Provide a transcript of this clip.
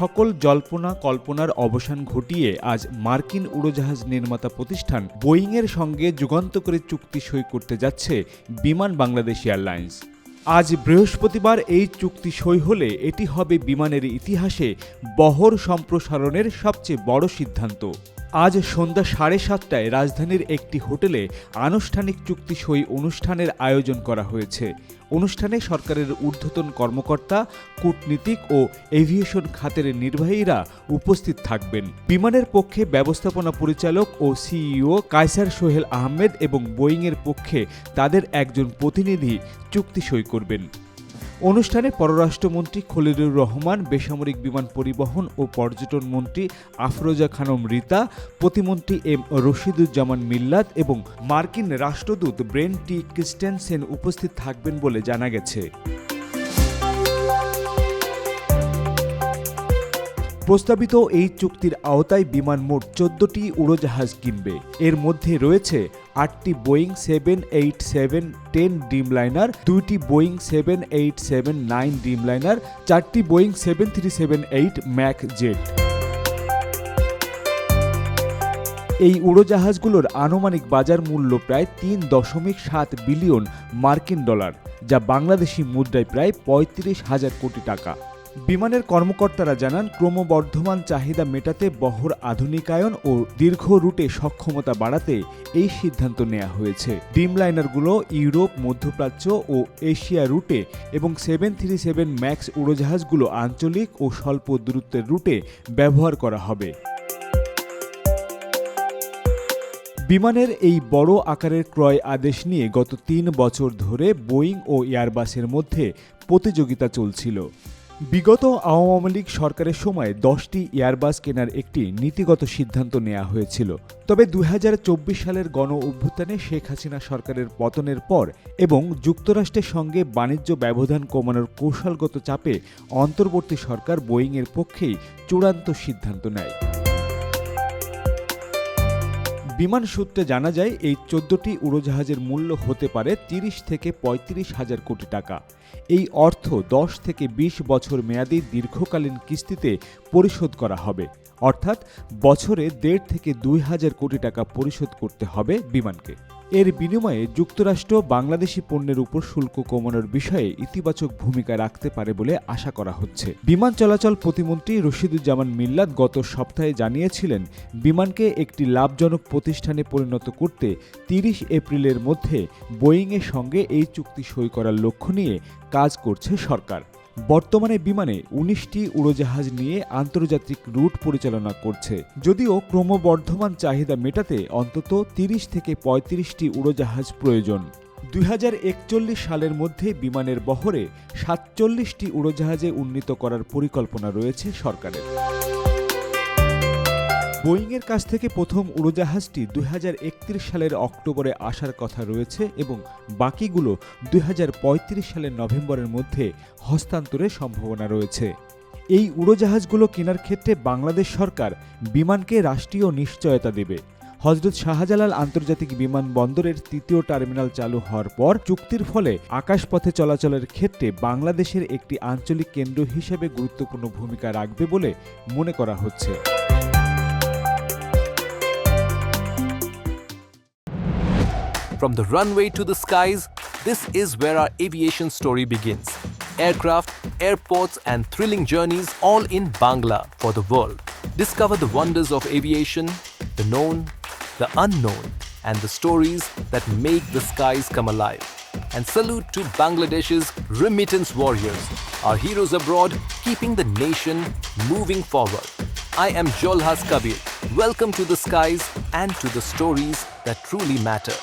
সকল জল্পনা কল্পনার অবসান ঘটিয়ে আজ মার্কিন উড়োজাহাজ নির্মাতা প্রতিষ্ঠান বোয়িংয়ের সঙ্গে যুগান্তকারী চুক্তি সই করতে যাচ্ছে বিমান বাংলাদেশ এয়ারলাইন্স। আজ বৃহস্পতিবার এই চুক্তি সই হলে এটি হবে বিমানের ইতিহাসে বহর সম্প্রসারণের সবচেয়ে বড় সিদ্ধান্ত। আজ সন্ধ্যা 7:30টায় রাজধানীর একটি হোটেলে আনুষ্ঠানিক চুক্তি সই অনুষ্ঠানের আয়োজন করা হয়েছে। অনুষ্ঠানে সরকারের ঊর্ধ্বতন কর্মকর্তা, কূটনীতিক ও এভিয়েশন খাতের নির্বাহীরা উপস্থিত থাকবেন। বিমানের পক্ষে ব্যবস্থাপনা পরিচালক ও সিইও কায়সার সোহেল আহমেদ এবং বোয়িংয়ের পক্ষে তাদের একজন প্রতিনিধি চুক্তি সই করবেন। অনুষ্ঠানে পররাষ্ট্রমন্ত্রী খলিলুর রহমান, বেসামরিক বিমান পরিবহন ও পর্যটন মন্ত্রী আফরোজা খানম রিতা, প্রতিমন্ত্রী এম রশিদুজ্জামান মিল্লাত এবং মার্কিন রাষ্ট্রদূত ব্রেন টি ক্রিস্টেনসেন উপস্থিত থাকবেন বলে জানা গেছে। প্রস্তাবিত এই চুক্তির আওতায় বিমান মোট 14টি উড়োজাহাজ কিনবে। এর মধ্যে রয়েছে 8টি বোয়িং 787-10 ড্রিমলাইনার, 2টি বোয়িং 787-9 ড্রিমলাইনার, 4টি বোয়িং 7378 ম্যাক্স জেট। এই উড়োজাহাজগুলোর আনুমানিক বাজার মূল্য প্রায় 3.7 বিলিয়ন মার্কিন ডলার, যা বাংলাদেশি মুদ্রায় প্রায় 35,000 কোটি টাকা। বিমানের কর্মকর্তারা জানান, ক্রমবর্ধমান চাহিদা মেটাতে বহর আধুনিকায়ন ও দীর্ঘ রুটে সক্ষমতা বাড়াতে এই সিদ্ধান্ত নেওয়া হয়েছে। ড্রিমলাইনারগুলো ইউরোপ, মধ্যপ্রাচ্য ও এশিয়া রুটে এবং 737 ম্যাক্স উড়োজাহাজগুলো আঞ্চলিক ও স্বল্প দূরত্বের রুটে ব্যবহার করা হবে। বিমানের এই বড় আকারের ক্রয় আদেশ নিয়ে গত 3 বছর ধরে বোয়িং ও এয়ারবাসের মধ্যে প্রতিযোগিতা চলছিল। বিগত আওয়ামী লীগ সরকারের সময় 10টি এয়ারবাস কেনার একটি নীতিগত সিদ্ধান্ত নেওয়া হয়েছিল। তবে 2024 সালের গণ অভ্যুত্থানে শেখ হাসিনা সরকারের পতনের পর এবং যুক্তরাষ্ট্রের সঙ্গে বাণিজ্য ব্যবধান কমানোর কৌশলগত চাপে অন্তর্বর্তী সরকার বোয়িংয়ের পক্ষেই চূড়ান্ত সিদ্ধান্ত নেয়। বিমান সূত্রে জানা যায়, এই 14টি উড়োজাহাজের মূল্য হতে পারে 30 থেকে 35,000 কোটি টাকা। এই অর্থ 10 থেকে 20 বছর মেয়াদী দীর্ঘকালীন কিস্তিতে পরিশোধ করা হবে, অর্থাৎ বছরে 1.5 থেকে 2,000 কোটি টাকা পরিশোধ করতে হবে বিমানকে। এর বিনিময়ে যুক্তরাষ্ট্র বাংলাদেশি পণ্যের উপর শুল্ক কমানোর বিষয়ে ইতিবাচক ভূমিকা রাখতে পারে বলে আশা করা হচ্ছে। বিমান চলাচল প্রতিমন্ত্রী রশিদুজ্জামান মিল্লাত গত সপ্তাহে জানিয়েছিলেন, বিমানকে একটি লাভজনক প্রতিষ্ঠানে পরিণত করতে 30 এপ্রিলের মধ্যে বোয়িংয়ের সঙ্গে এই চুক্তি সই করার লক্ষ্য নিয়ে কাজ করছে সরকার। বর্তমানে বিমানে 19টি উড়োজাহাজ নিয়ে আন্তর্জাতিক রুট পরিচালনা করছে। যদিও ক্রমবর্ধমান চাহিদা মেটাতে অন্তত 30 থেকে 35টি উড়োজাহাজ প্রয়োজন। 2041 সালের মধ্যে বিমানের বহরে 47টি উড়োজাহাজে উন্নীত করার পরিকল্পনা রয়েছে সরকারের। বোয়িংয়ের কাছ থেকে প্রথম উড়োজাহাজটি 2031 সালের অক্টোবরে আসার কথা রয়েছে এবং বাকিগুলো 2035 সালের নভেম্বরের মধ্যে হস্তান্তরের সম্ভাবনা রয়েছে। এই উড়োজাহাজগুলো কেনার ক্ষেত্রে বাংলাদেশ সরকার বিমানকে রাষ্ট্রীয় নিশ্চয়তা দেবে। হযরত শাহজালাল আন্তর্জাতিক বিমানবন্দরের 3য় টার্মিনাল চালু হওয়ার পর চুক্তির ফলে আকাশপথে চলাচলের ক্ষেত্রে বাংলাদেশের একটি আঞ্চলিক কেন্দ্র হিসেবে গুরুত্বপূর্ণ ভূমিকা রাখবে বলে মনে করা হচ্ছে। From the runway to the skies, this is where our aviation story begins. Aircraft, airports, and thrilling journeys all in Bangla for the world. Discover the wonders of aviation, the known, the unknown, and the stories that make the skies come alive. And salute to Bangladesh's remittance warriors, our heroes abroad, keeping the nation moving forward. I am Jolhas Kabir. Welcome to the skies and to the stories that truly matter.